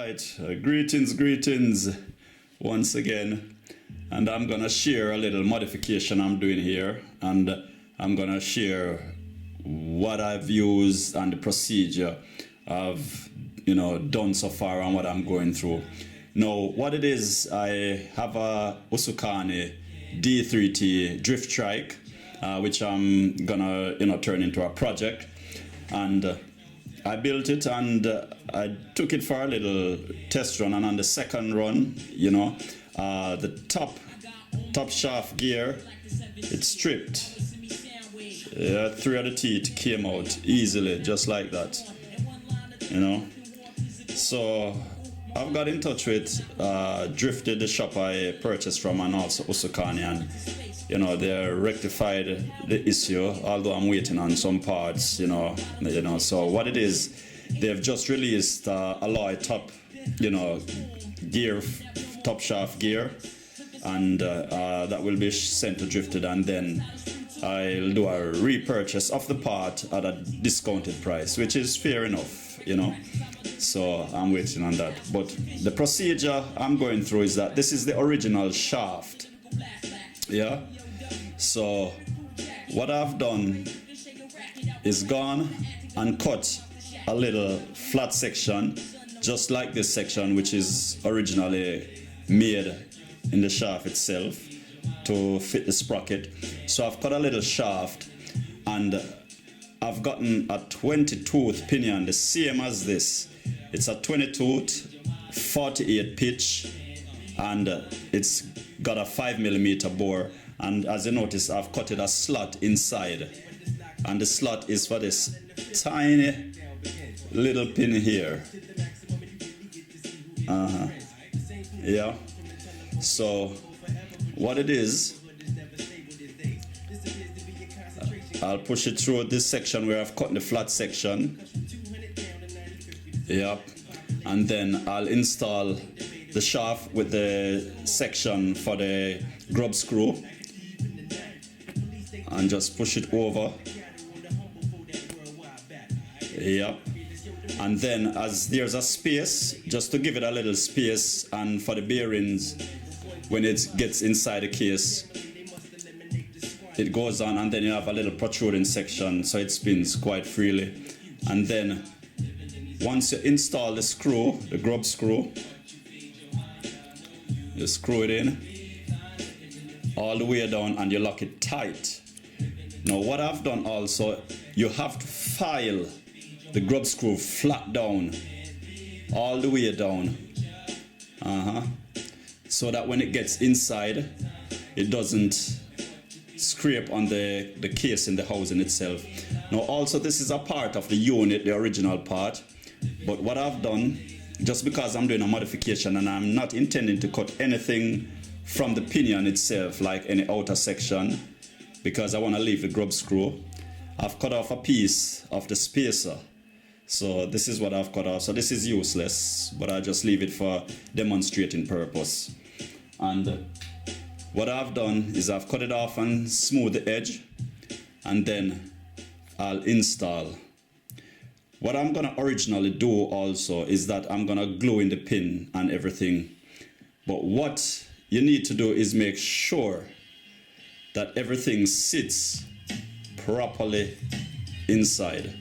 Alright, greetings once again, and I'm gonna share a little modification I'm doing here, and I'm gonna share what I've used and the procedure I've done so far and what I'm going through. Now what it is, I have a USUKANI D3T drift trike, which I'm gonna turn into a project, and I built it and I took it for a little test run, and on the second run, the top shaft gear, it stripped. 3 of the teeth came out easily, just like that. So I've got in touch with Drifted, the shop I purchased from, and also USUKANI, and they rectified the issue, although I'm waiting on some parts, so what it is, they've just released alloy top, gear, top shaft gear, and that will be sent to Drifted, and then I'll do a repurchase of the part at a discounted price, which is fair enough, so I'm waiting on that. But the procedure I'm going through is that this is the original shaft. So what I've done is gone and cut a little flat section, just like this section, which is originally made in the shaft itself to fit the sprocket. So I've cut a little shaft, and I've gotten a 20-tooth pinion, the same as this. It's a 20-tooth 48 pitch, and it's got a 5mm bore. And as you notice, I've cut it a slot inside, and the slot is for this tiny little pin here. So what it is, I'll push it through this section where I've cut the flat section. And then I'll install the shaft with the section for the grub screw, and just push it over. And then as there's a space, just to give it a little space, and for the bearings, when it gets inside the case, it goes on, and then you have a little protruding section so it spins quite freely. And then once you install the screw, the grub screw, you screw it in all the way down and you lock it tight. Now what I've done also, you have to file the grub screw flat down, all the way down, so that when it gets inside, it doesn't scrape on the case in the housing itself. Now also, this is a part of the unit, the original part, but what I've done, just because I'm doing a modification and I'm not intending to cut anything from the pinion itself, like any outer section, because I want to leave the grub screw, I've cut off a piece of the spacer. So this is what I've cut off. So this is useless, but I just leave it for demonstrating purpose. And what I've done is I've cut it off and smooth the edge, and then I'll install. What I'm gonna originally do also is that I'm gonna glue in the pin and everything. But what you need to do is make sure that everything sits properly inside.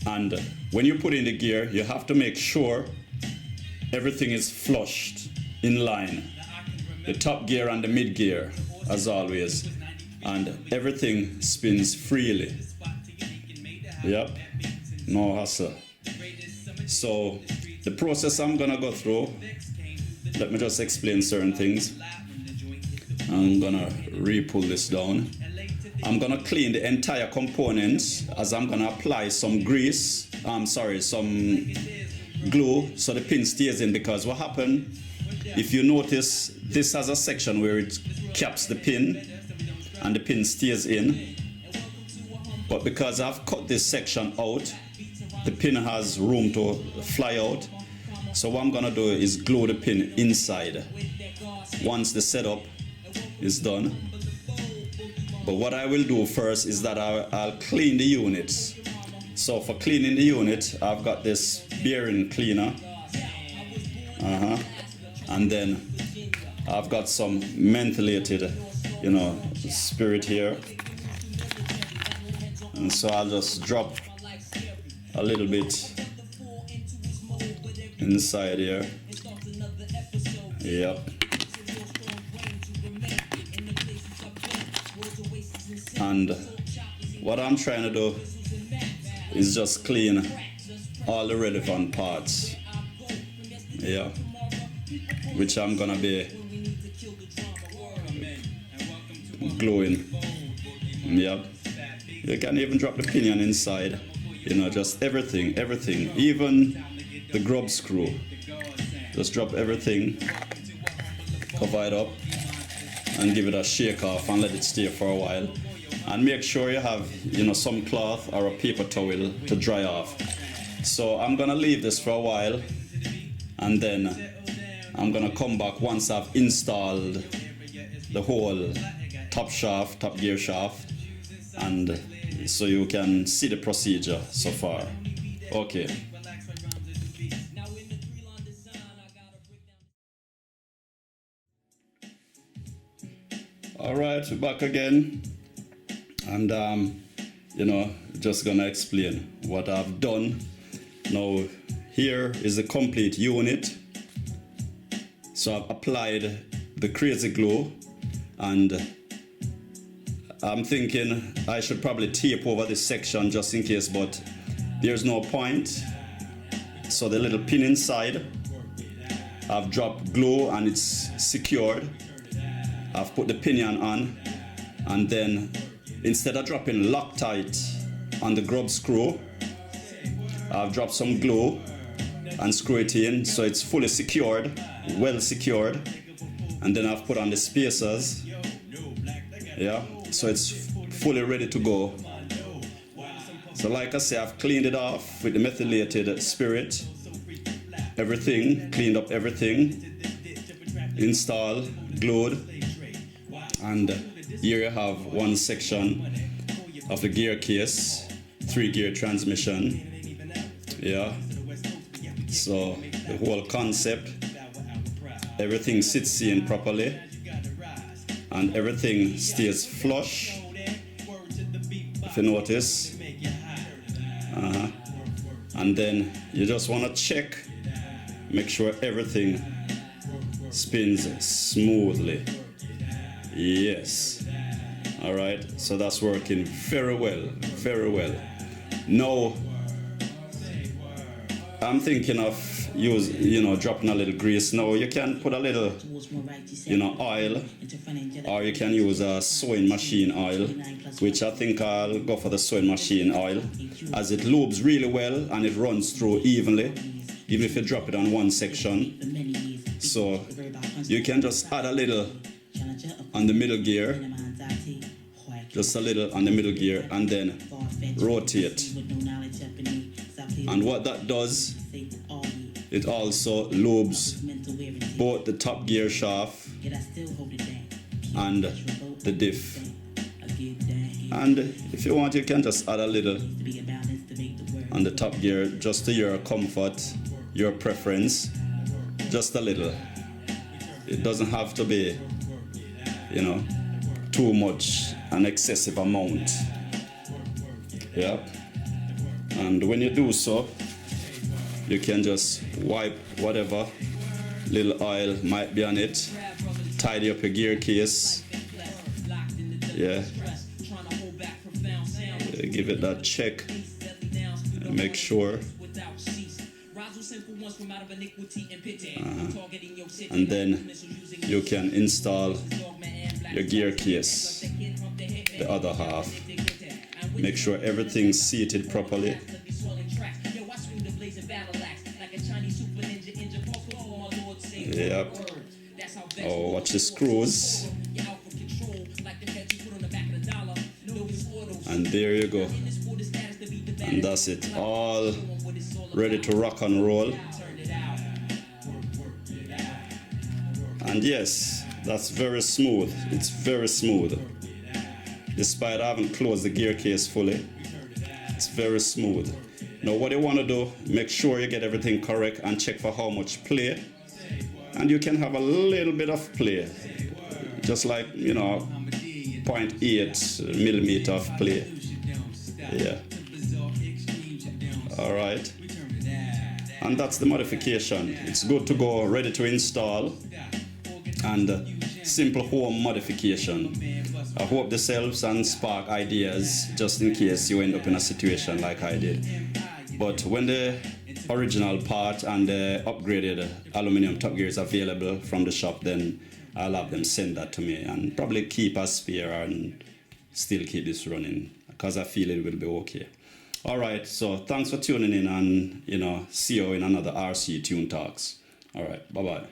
And when you put in the gear, you have to make sure everything is flushed in line. The top gear and the mid gear, as always. And everything spins freely. No hassle. So the process I'm gonna go through, let me just explain certain things. I'm gonna re-pull this down. I'm gonna clean the entire component, as I'm gonna apply some grease, some glue, so the pin stays in, because what happened, if you notice, this has a section where it caps the pin and the pin stays in, but because I've cut this section out, the pin has room to fly out. So what I'm gonna do is glue the pin inside once the setup is done. But what I will do first is that I'll clean the units. So for cleaning the unit, I've got this bearing cleaner, And then I've got some mentholated, spirit here. And so I'll just drop a little bit inside here. Yep. And what I'm trying to do is just clean all the relevant parts. Yeah. Which I'm gonna be gluing. Yep. You can even drop the pinion inside. Just everything, even the grub screw. Just drop everything, cover it up, and give it a shake off and let it stay for a while. And make sure you have, some cloth or a paper towel to dry off. So I'm gonna leave this for a while, and then I'm gonna come back once I've installed the whole top gear shaft, and so you can see the procedure so far. Okay. All right, we're back again, and just gonna explain what I've done. Now, here is the complete unit. So I've applied the crazy glue, and I'm thinking I should probably tape over this section just in case, but there's no point. So the little pin inside, I've dropped glue and it's secured. I've put the pinion on, and then instead of dropping Loctite on the grub screw, I've dropped some glue and screw it in so it's fully secured, well secured. And then I've put on the spacers, yeah, so it's fully ready to go. So like I say, I've cleaned it off with the methylated spirit, everything, cleaned up everything, installed, glued. And here you have one section of the gear case, 3-gear transmission. Yeah. So the whole concept, everything sits in properly, and everything stays flush. If you notice. And then you just want to check, make sure everything spins smoothly. Yes. All right, so that's working very well, very well. Now I'm thinking of dropping a little grease. Now you can put a little oil, or you can use a sewing machine oil, which I think I'll go for the sewing machine oil, as it lubes really well and it runs through evenly, even if you drop it on one section. So you can just add a little on the middle gear, just a little on the middle gear, and then rotate. And what that does, it also lubes both the top gear shaft and the diff. And if you want, you can just add a little on the top gear, just to your comfort, your preference, just a little. It doesn't have to be too much, an excessive amount. Yeah. And when you do so, you can just wipe whatever little oil might be on it, tidy up your gear case. Yeah. Give it that check and make sure. And then you can install your gear case, the other half. Make sure everything's seated properly. Yep. Oh, watch the screws. And there you go. And that's it. All ready to rock and roll. And yes, that's very smooth. It's very smooth. Despite I haven't closed the gear case fully, it's very smooth. Now what you want to do, make sure you get everything correct and check for how much play and you can have a little bit of play, just like, you know, 0.8 millimeter of play. Yeah. All right. And that's the modification. It's good to go, ready to install, and simple home modification. I hope this helps and spark ideas just in case you end up in a situation like I did. But when the original part and the upgraded aluminum top gear is available from the shop, then I'll have them send that to me and probably keep a spare and still keep this running because I feel it will be okay. All right, so thanks for tuning in, and, you know, see you in another RC Tune Talks. All right, bye-bye.